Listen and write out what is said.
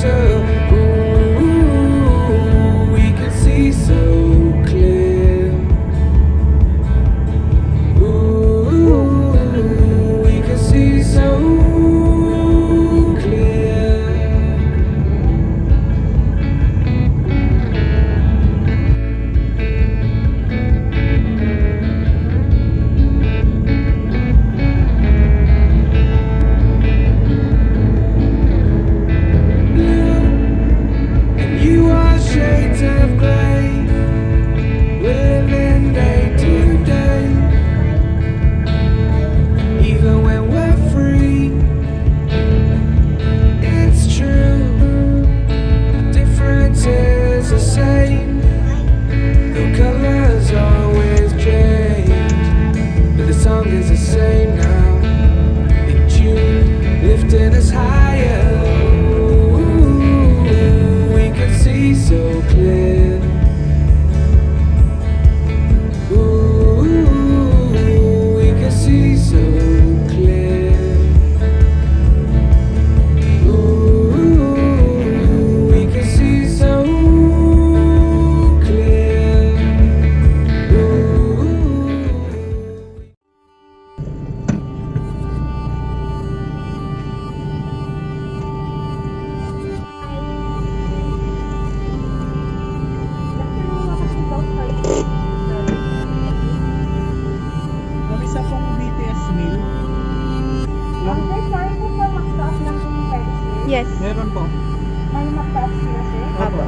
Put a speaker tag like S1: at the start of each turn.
S1: closer. Ooh, we can see so clear. Ooh, we can see so clear. And you are shades of grey, living day to day. Even when we're free, it's true. The difference is the same. The colors always change, but the song is the same now. In June, lifting us higher. Ooh, we can see so clear. Ooh, we can see so clear. Ooh, we can see so clear. Ooh.
S2: Yung isa pong BTS meal, yung
S3: Sir, sorry po for mag-stop lang po yung Ferris wheel.
S4: Yes.
S2: meron po.
S3: May mag-stop sila, sir.
S2: Opo.